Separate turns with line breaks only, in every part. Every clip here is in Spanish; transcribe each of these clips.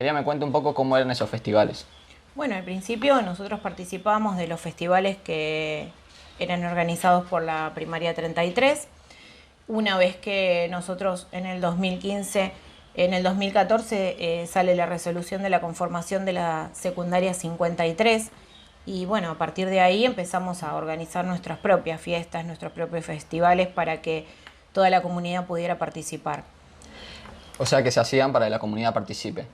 Ella me cuenta un poco cómo eran esos festivales.
Bueno, al principio nosotros participábamos de los festivales que eran organizados por la Primaria 33. Una vez que nosotros en el 2015, en el 2014 sale la resolución de la conformación de la secundaria 53 y bueno, a partir de ahí empezamos a organizar nuestras propias fiestas, nuestros propios festivales para que toda la comunidad pudiera participar.
O sea que se hacían para que la comunidad participe.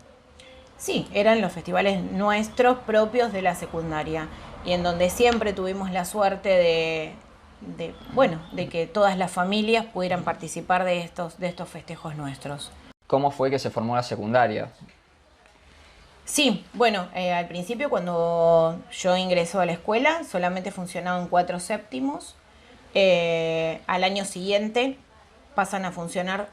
Sí, eran los festivales nuestros propios de la secundaria y en donde siempre tuvimos la suerte de que todas las familias pudieran participar de estos festejos nuestros.
¿Cómo fue que se formó la secundaria?
Sí, bueno, al principio cuando yo ingreso a la escuela solamente funcionaban 4 séptimos. Al año siguiente pasan a funcionar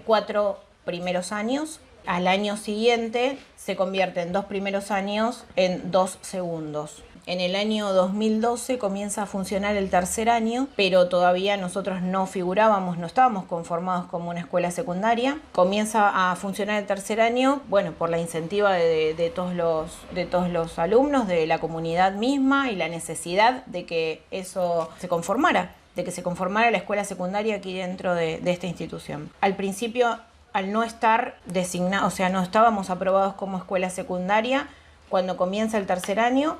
4 primeros años. Al año siguiente se convierten 2 primeros años en 2 segundos. En el año 2012 comienza a funcionar el tercer año, pero todavía nosotros no figurábamos, no estábamos conformados como una escuela secundaria. Comienza a funcionar el tercer año, bueno, por la incentiva de todos los alumnos, de la comunidad misma y la necesidad de que eso se conformara, de que se conformara la escuela secundaria aquí dentro de esta institución. Al principio, al no estar designado, o sea, no estábamos aprobados como escuela secundaria, cuando comienza el tercer año,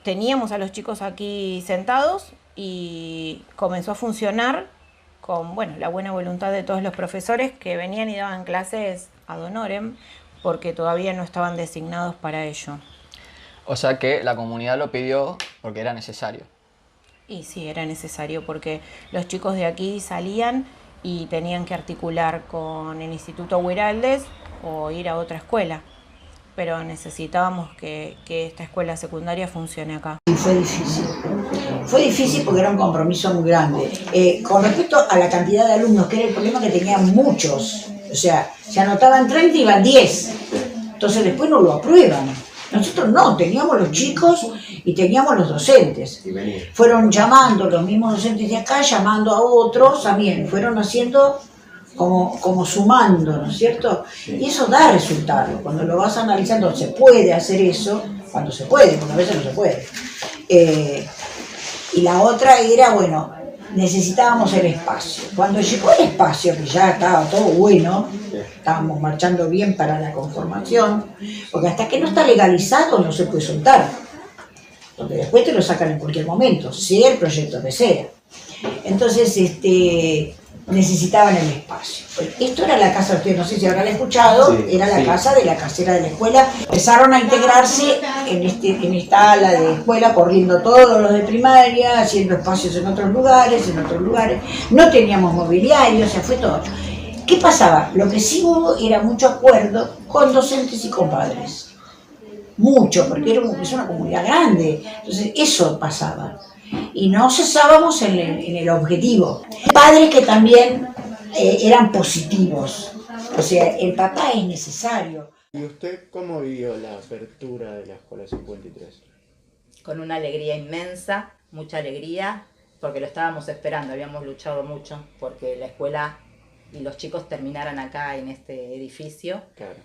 teníamos a los chicos aquí sentados y comenzó a funcionar con, bueno, la buena voluntad de todos los profesores que venían y daban clases ad honorem porque todavía no estaban designados para ello.
O sea que la comunidad lo pidió porque era necesario.
Y sí, era necesario porque los chicos de aquí salían y tenían que articular con el Instituto Huiraldes o ir a otra escuela. Pero necesitábamos que esta escuela secundaria funcione acá.
Y fue difícil. Fue difícil porque era un compromiso muy grande. Con respecto a la cantidad de alumnos, que era el problema que tenían muchos. O sea, se anotaban 30 y iban 10. Entonces después no lo aprueban. Nosotros no, teníamos los chicos y teníamos los docentes. Fueron llamando los mismos docentes de acá, llamando a otros también. Fueron haciendo como sumando, ¿no es cierto? Y eso da resultado. Cuando lo vas analizando, se puede hacer eso, cuando se puede, porque a veces no se puede. Y la otra era, bueno, necesitábamos el espacio. Cuando llegó el espacio, que ya estaba todo bueno, estábamos marchando bien para la conformación, porque hasta que no está legalizado no se puede soltar, porque después te lo sacan en cualquier momento, sea el proyecto que sea. Entonces, necesitaban el espacio. Esto era la casa, ustedes no sé si habrán escuchado, sí, era la casa de la casera de la escuela. Empezaron a integrarse en esta ala de escuela, corriendo todos los de primaria, haciendo espacios en otros lugares. No teníamos mobiliario, o sea, fue todo. ¿Qué pasaba? Lo que sí hubo era mucho acuerdo con docentes y con padres. Mucho, porque es una comunidad grande. Entonces, eso pasaba. Y no cesábamos en el objetivo. Padres que también eran positivos, o sea, el papá es necesario.
¿Y usted cómo vivió la apertura de la Escuela 53?
Con una alegría inmensa, mucha alegría, porque lo estábamos esperando, habíamos luchado mucho porque la escuela y los chicos terminaran acá en este edificio.
Claro.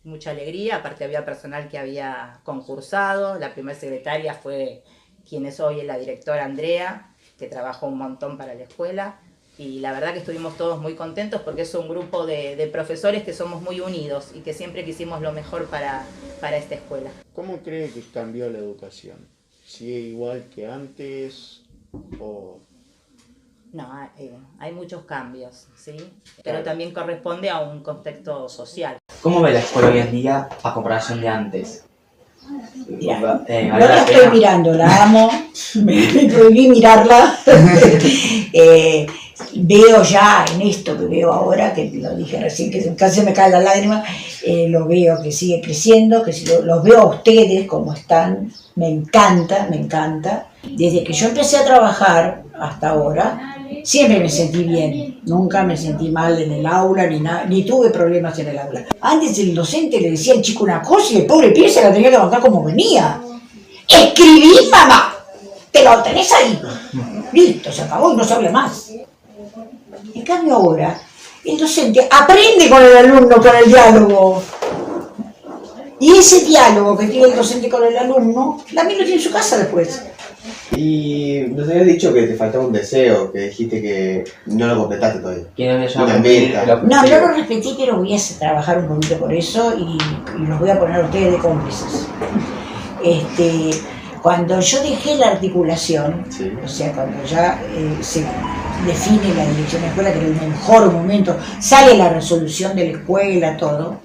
Mucha alegría, aparte había personal que había concursado, la primera secretaria fue quien es hoy la directora Andrea, que trabajó un montón para la escuela, y la verdad que estuvimos todos muy contentos porque es un grupo de profesores que somos muy unidos y que siempre quisimos lo mejor para esta escuela.
¿Cómo cree que cambió la educación? ¿Sigue igual que antes o...?
No, hay muchos cambios, ¿sí? Pero también corresponde a un contexto social.
¿Cómo ve la escuela hoy en día a comparación de antes?
Mira, no la estoy mirando, la amo, me prohibí mirarla. Veo ya en esto que veo ahora, que lo dije recién, que casi me cae la lágrima, lo veo que sigue creciendo, que los veo a ustedes como están, me encanta. Desde que yo empecé a trabajar hasta ahora, siempre me sentí bien, nunca me sentí mal en el aula, ni tuve problemas en el aula. Antes el docente le decía al chico una cosa y el pobre pibe se la tenía que bancar como venía. ¡Escribí, mamá! ¡Te lo tenés ahí! Listo, se acabó y no se habla más. En cambio ahora, El docente aprende con el alumno, con el diálogo. Y ese diálogo que tiene el docente con el alumno, también lo tiene en su casa después.
Y nos habías dicho que te faltaba un deseo, que dijiste que no lo completaste todavía.
¿Quién había llamado?
Una meta.
No, no lo repetí, pero voy a trabajar un poquito por eso y los voy a poner a ustedes de cómplices. Cuando yo dejé la articulación,
Sí.
o sea, cuando ya se define la dirección de la escuela, que era el mejor momento, sale la resolución de la escuela, todo,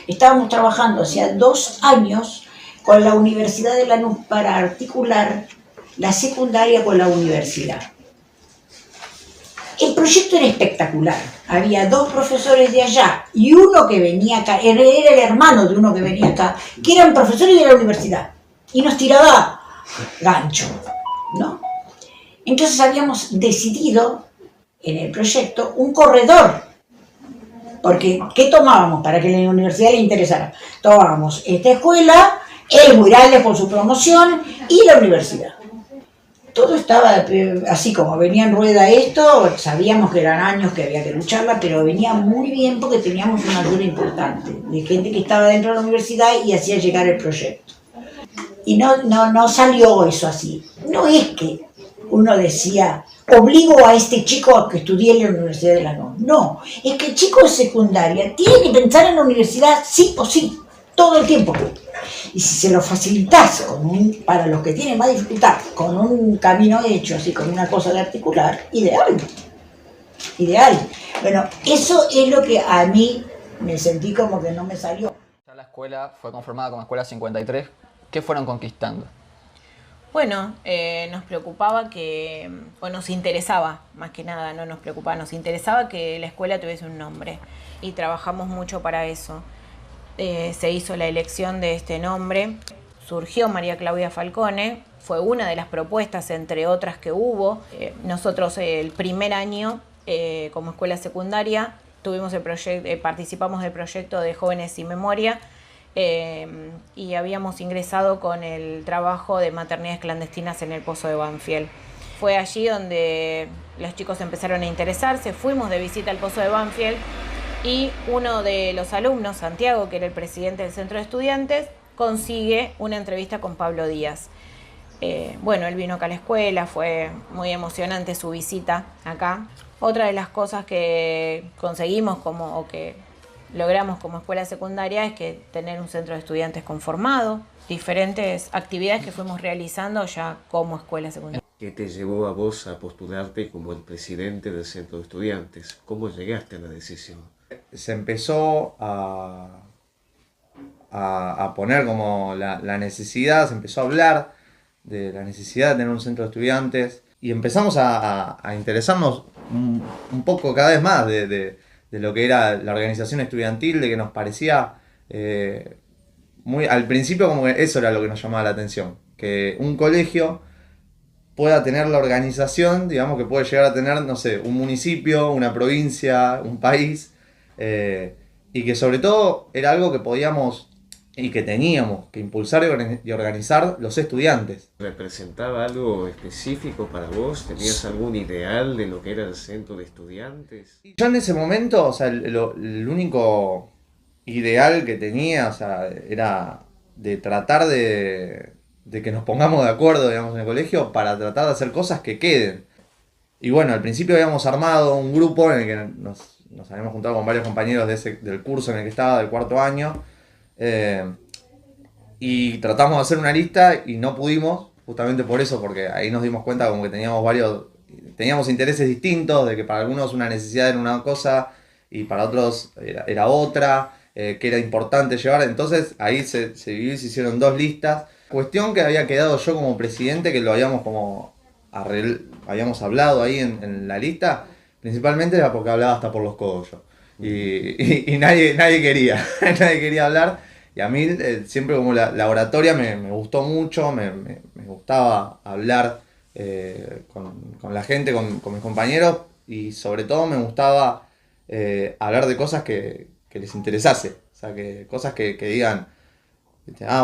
estábamos trabajando hacía 2 años con la Universidad de Lanús para articular la secundaria con la universidad. El proyecto era espectacular. Había 2 profesores de allá y uno que venía acá, era el hermano de uno que venía acá, que eran profesores de la universidad y nos tiraba gancho, ¿no? Entonces habíamos decidido en el proyecto un corredor, porque ¿qué tomábamos para que la universidad le interesara? Tomábamos esta escuela, el Murales por su promoción y la universidad. Todo estaba así como venía en rueda esto, sabíamos que eran años que había que lucharla, pero venía muy bien porque teníamos una ayuda importante de gente que estaba dentro de la universidad y hacía llegar el proyecto. Y no salió eso así. No es que uno decía, obligo a este chico a que estudie en la Universidad de Lanús. No, es que el chico de secundaria tiene que pensar en la universidad sí o sí, todo el tiempo. Y si se lo facilitas para los que tienen más dificultad, con un camino hecho, así con una cosa de articular, ideal. Ideal. Bueno, eso es lo que a mí me sentí como que no me salió.
Ya la escuela fue conformada como Escuela 53. ¿Qué fueron conquistando?
Bueno, nos preocupaba o nos interesaba, más que nada, no nos preocupaba, nos interesaba que la escuela tuviese un nombre y trabajamos mucho para eso. Se hizo la elección de este nombre, surgió María Claudia Falcone, fue una de las propuestas entre otras que hubo. Nosotros el primer año como escuela secundaria participamos del proyecto de Jóvenes sin Memoria y habíamos ingresado con el trabajo de maternidades clandestinas en el Pozo de Banfield. Fue allí donde los chicos empezaron a interesarse, fuimos de visita al Pozo de Banfield y uno de los alumnos, Santiago, que era el presidente del centro de estudiantes, consigue una entrevista con Pablo Díaz. Bueno, él vino acá a la escuela, fue muy emocionante su visita acá. Otra de las cosas que conseguimos o que logramos como escuela secundaria es que tener un centro de estudiantes conformado, diferentes actividades que fuimos realizando ya como escuela secundaria.
¿Qué te llevó a vos a postularte como el presidente del centro de estudiantes? ¿Cómo llegaste a la decisión?
Se empezó a poner como la necesidad, se empezó a hablar de la necesidad de tener un centro de estudiantes y empezamos a interesarnos un poco cada vez más de lo que era la organización estudiantil, de que nos parecía al principio como que eso era lo que nos llamaba la atención, que un colegio pueda tener la organización, digamos que puede llegar a tener, no sé, un municipio, una provincia, un país, y que sobre todo era algo que podíamos y que teníamos que impulsar y organizar los estudiantes.
¿Representaba algo específico para vos? ¿Tenías algún ideal de lo que era el centro de estudiantes?
Yo en ese momento, o sea, el único ideal que tenía, o sea, era de tratar de que nos pongamos de acuerdo, digamos, en el colegio para tratar de hacer cosas que queden. Y bueno, al principio habíamos armado un grupo en el que nos habíamos juntado con varios compañeros del curso en el que estaba, del 4º año, y tratamos de hacer una lista y no pudimos, justamente por eso, porque ahí nos dimos cuenta como que teníamos intereses distintos, de que para algunos una necesidad era una cosa y para otros era otra, que era importante llevar. Entonces ahí se hicieron 2 listas. Cuestión que había quedado yo como presidente, que lo habíamos hablado ahí en la lista, principalmente era porque hablaba hasta por los codos yo. Y nadie quería, nadie quería hablar. Y a mí siempre como la oratoria me gustó mucho, me gustaba hablar con la gente, con mis compañeros, y sobre todo me gustaba hablar de cosas que les interesase, o sea, cosas que digan,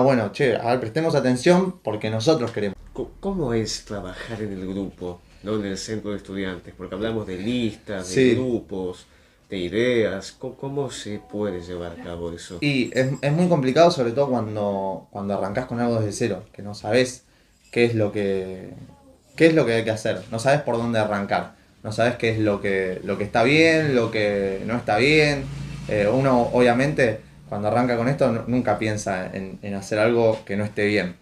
bueno, che, a ver, prestemos atención porque nosotros queremos.
¿Cómo es trabajar en el grupo, no en el centro de estudiantes? Porque hablamos de listas, de
Sí.
grupos. de ideas? ¿Cómo se puede llevar a cabo eso?
Y es muy complicado, sobre todo cuando arrancás con algo desde cero, que no sabés qué es lo que hay que hacer, no sabés por dónde arrancar, no sabés qué es lo que está bien, lo que no está bien. Uno obviamente cuando arranca con esto nunca piensa en hacer algo que no esté bien,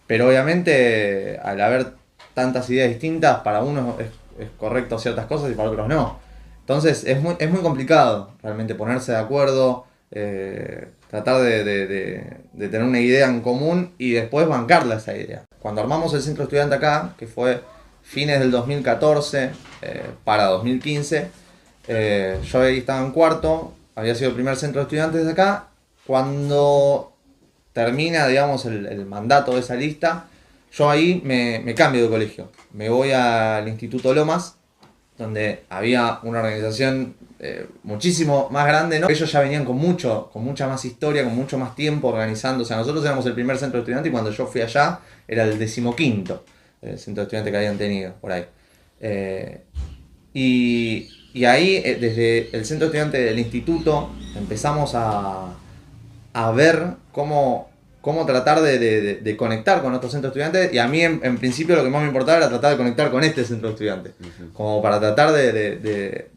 pero obviamente al haber tantas ideas distintas, para unos es correcto ciertas cosas y para otros no. Entonces es muy complicado realmente ponerse de acuerdo, tratar de tener una idea en común y después bancarla esa idea. Cuando armamos el centro estudiante acá, que fue fines del 2014 para 2015, yo ahí estaba en cuarto, había sido el primer centro de estudiantes de acá. Cuando termina, digamos, el mandato de esa lista, yo ahí me cambio de colegio. Me voy al Instituto Lomas, donde había una organización muchísimo más grande, ¿no? Ellos ya venían con mucha más historia, con mucho más tiempo organizando. O sea, nosotros éramos el primer centro de estudiantes y cuando yo fui allá era el 15º centro de estudiantes que habían tenido por ahí. Y ahí, desde el centro de estudiantes del instituto, empezamos a ver cómo tratar de conectar con otros centros de estudiantes, y a mí en principio lo que más me importaba era tratar de conectar con este centro de estudiantes, como para tratar de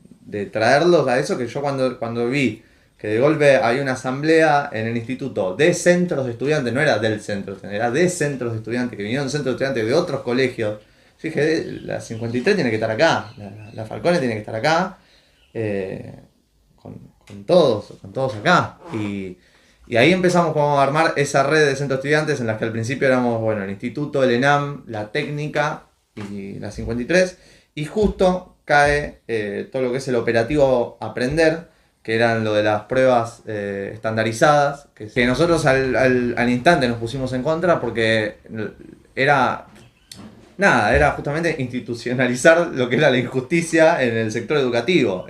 traerlos a eso, que yo cuando vi que de golpe había una asamblea en el instituto de centros de estudiantes, no era del centro, era de centros de estudiantes, que vinieron centros de estudiantes de otros colegios, yo dije, la 53 tiene que estar acá, la Falcone tiene que estar acá, con todos acá, y ahí empezamos como a armar esa red de centros de estudiantes en las que al principio éramos, bueno, el instituto, el ENAM, la técnica y la 53, y justo cae todo lo que es el operativo Aprender, que eran lo de las pruebas estandarizadas, que nosotros al instante nos pusimos en contra porque era justamente institucionalizar lo que era la injusticia en el sector educativo.